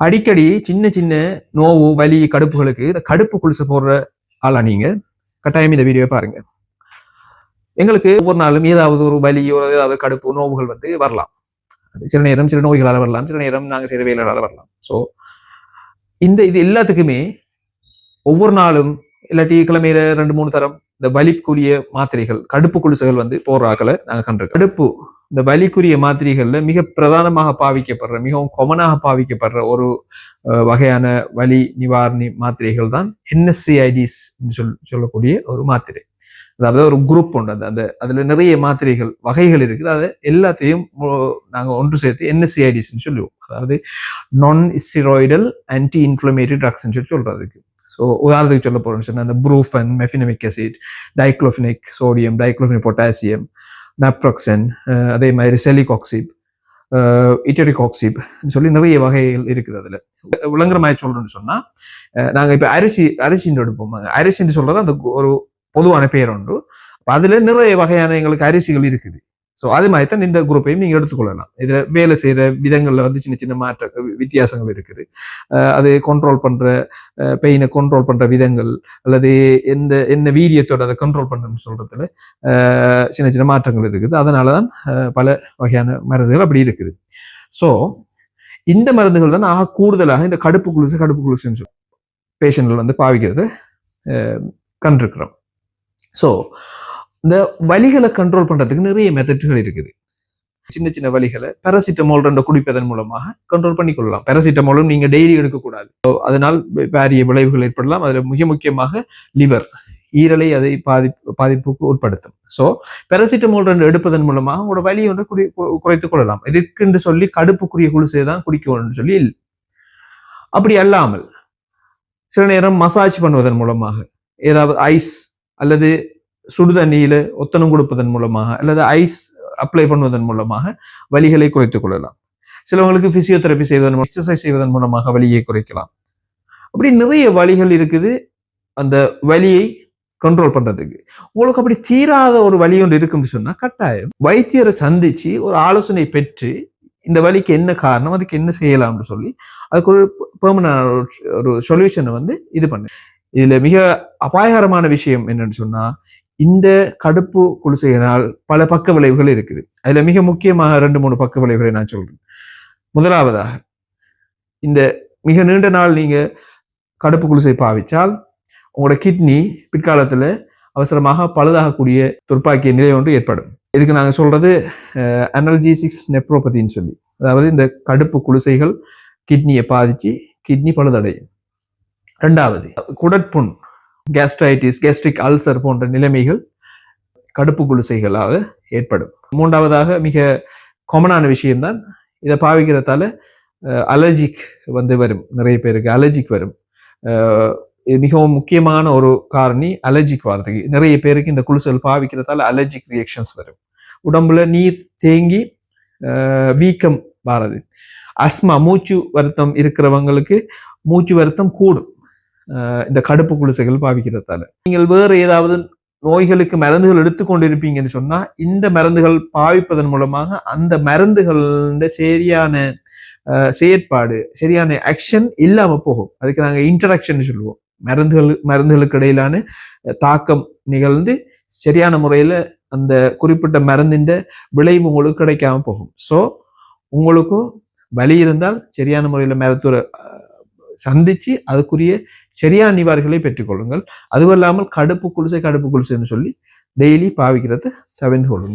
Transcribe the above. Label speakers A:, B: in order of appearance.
A: அடிக்கடி சின்ன சின்ன நோவு வலி கடுப்புகளுக்கு இந்த கடுப்பு குளிசை போடுற ஆளா நீங்க கட்டாயம் இந்த வீடியோ பாருங்க. எங்களுக்கு ஒவ்வொரு நாளும் ஏதாவது ஒரு வலி ஏதாவது கடுப்பு நோவுகள் வந்து வரலாம். சில நேரம் சில நோய்களால் வரலாம், சில நேரம் நாங்கள் செய்கிற வேலைகளால் வரலாம். ஸோ இது எல்லாத்துக்குமே ஒவ்வொரு நாளும் இல்லாட்டி கிழமையில 2-3 தரம் இந்த வலிக்குரிய மாத்திரைகள் கடுப்பு குளிசைகள் வந்து போடுற ஆக்களை நாங்கள் கண்டிருக்கோம். கடுப்பு இந்த வலிக்குரிய மாத்திரைகள்ல மிக பிரதானமாக பாவிக்கப்படுற மிகவும் கொமனாக பாவிக்கப்படுற ஒரு வகையான வலி நிவாரணி மாத்திரைகள் தான் என்எஸ்சிஐடிஸ் சொல்லக்கூடிய ஒரு மாத்திரை. அதாவது ஒரு குரூப் உண்டு. அந்த அதுல நிறைய மாத்திரைகள் வகைகள் இருக்குது. அதை எல்லாத்தையும் நாங்க ஒன்று சேர்த்து என்எஸ்சிஐடிஸ் சொல்லுவோம். அதாவது நான் ஸ்டெராய்டல் ஆன்டி இன்ஃப்ளமேட்டரி ட்ரக்ஸ் சொல்லி சொல்றதுக்கு. ஸோ உதாரணத்துக்கு சொல்ல போறோம்னு சொன்னா அந்த ப்ரூஃபன், மெஃபினமிக் ஆசிட், டைக்ளோஃபினிக் சோடியம், டைக்ளோஃபினிக் பொட்டாசியம், நாப்ரோக்சன், அதே மாதிரி செலிகாக்சிப், இட்டரிகாக்சிப் சொல்லி நிறைய வகைகள் இருக்குது. அதுல விளங்குற மாதிரி சொல்றோம்னு சொன்னா நாங்க இப்ப அரிசின்னு எடுப்போம். அரிசின்னு சொல்றது அந்த ஒரு பொதுவான பேர் ஒன்று. அதுல நிறைய வகையான எங்களுக்கு அரிசிகள் இருக்குது. ஸோ அது மாதிரி தான் இந்த குரூப்பையும் நீங்க எடுத்துக்கொள்ளலாம். இதுல வேலை செய்யற விதங்கள்ல வந்து சின்ன சின்ன மாற்ற வித்தியாசங்கள் இருக்குது. அது கண்ட்ரோல் பண்ற பெயினை கண்ட்ரோல் பண்ற விதங்கள் அல்லது என்ன வீரியத்தோட அதை கண்ட்ரோல் பண்றதுன்னு சொல்றதுல சின்ன சின்ன மாற்றங்கள் இருக்குது. அதனாலதான் பல வகையான மருந்துகள் அப்படி இருக்குது. ஸோ இந்த மருந்துகள் தான் கூடுதலாக இந்த கடுப்பு குளுசுன்னு சொல்லி பேஷண்ட்கள் வந்து பாவிக்கிறது கண்டிருக்கிறோம். ஸோ இந்த வலிகளை கண்ட்ரோல் பண்றதுக்கு நிறைய மெத்தட்கள் இருக்குது. சின்ன சின்ன வலிகளை பேராசிட்டமால் குடிப்பதன் மூலமாக கண்ட்ரோல் பண்ணிக்கொள்ளலாம். பேராசிட்டமாலும் நீங்க டெய்லி எடுக்கக்கூடாது. அதனால் பாரிய விளைவுகள் ஏற்படலாம். அதுல மிக முக்கியமாக லிவர், ஈரலை அதை பாதிப்புக்கு உட்படுத்தும். ஸோ பேராசிட்டமால் எடுப்பதன் மூலமாக உங்களோட வலியை ஒன்று குறைத்துக் கொள்ளலாம். இதுக்கு சொல்லி கடுப்புக்குரிய குளிசை தான் குடிக்கணும்னு சொல்லி இல்லை. அப்படி அல்லாமல் சில நேரம் மசாஜ் பண்ணுவதன் மூலமாக ஏதாவது ஐஸ் அல்லது சுடுதண்ணியில ஒத்தனம் கொடுப்பதன் மூலமாக அல்லது ஐஸ் அப்ளை பண்ணுவதன் மூலமாக வலிகளை குறைத்துக் கொள்ளலாம். சிலவங்களுக்கு பிசியோதெரபி செய்வதன் மூலம், எக்ஸசைஸ் செய்வதன் மூலமாக வலியை குறைக்கலாம். அப்படி நிறைய வலிகள் இருக்குது அந்த வலியை கண்ட்ரோல் பண்றதுக்கு. உங்களுக்கு அப்படி தீராத ஒரு வலி ஒன்று இருக்குன்னு சொன்னா கட்டாயம் வைத்தியரை சந்திச்சு ஒரு ஆலோசனை பெற்று இந்த வலிக்கு என்ன காரணம், அதுக்கு என்ன செய்யலாம்னு சொல்லி அதுக்கு ஒரு பெர்மனன்ட் ஒரு சொல்யூஷனை வந்து இது பண்ணு. இதுல மிக அபாயகரமான விஷயம் என்னன்னு சொன்னா இந்த கடுப்பு குளிசையினால் பல பக்க விளைவுகள் இருக்குது. அதுல மிக முக்கியமாக 2-3 பக்க விளைவுகளை நான் சொல்றேன். முதலாவதாக இந்த மிக நீண்ட நாள் நீங்க கடுப்பு குளிசை பாவிச்சால் உங்களோட கிட்னி பிற்காலத்துல அவசரமாக பழுதாகக்கூடிய துர்ப்பாக்கிய நிலை ஒன்று ஏற்படும். இதுக்கு நாங்க சொல்றது அனல்ஜீசிக்ஸ் நெப்ரோபதின்னு சொல்லி, அதாவது இந்த கடுப்பு குளிசைகள் கிட்னியை பாதிச்சு கிட்னி பழுதடையும். 2வது குடற்புண், கேஸ்ட்ரைட்டிஸ், கேஸ்ட்ரிக் அல்சர் போன்ற நிலைமைகள் கடுப்பு குளிசைகளாக ஏற்படும். 3வதாக மிக காமனான விஷயம்தான் இதை பாவிக்கிறதால அலர்ஜிக் வந்து வரும். நிறைய பேருக்கு அலர்ஜிக் வரும். மிகவும் முக்கியமான ஒரு காரணி அலர்ஜிக் வர்றதுக்கு. நிறைய பேருக்கு இந்த குளிசைகள் பாவிக்கிறதால அலர்ஜிக் ரியாக்ஷன்ஸ் வரும். உடம்புல நீர் தேங்கி வீக்கம் வர்றது. அஸ்மா, மூச்சு வருத்தம் இருக்கிறவங்களுக்கு மூச்சு வருத்தம் கூடும் இந்த கடுப்பு குளிசைகள் பாவிக்கிறதால. நீங்கள் வேறு ஏதாவது நோய்களுக்கு மருந்துகள் எடுத்துக்கொண்டிருப்பீங்கன்னு சொன்னா இந்த மருந்துகள் பாவிப்பதன் மூலமாக அந்த மருந்துகள் சரியான செயற்பாடு, சரியான ஆக்ஷன் இல்லாம போகும். அதுக்கு நாங்க இன்டராக்ஷன் சொல்லுவோம். மருந்துகளுக்கு இடையிலான தாக்கம் நிகழ்ந்து சரியான முறையில அந்த குறிப்பிட்ட மருந்தின் விளைவு உங்களுக்கு கிடைக்காம போகும். ஸோ உங்களுக்கும் வலி இருந்தால் சரியான முறையில மருத்துவரை சந்திச்சு அதுக்குரிய சரியான நிவாரணங்களை பெற்றுக்கொள்ளுங்கள். அதுவும் இல்லாமல் கடுப்பு குளிசைன்னு சொல்லி டெய்லி பாவிக்கிறத தவிர்த்து கொள்ளுங்கள்.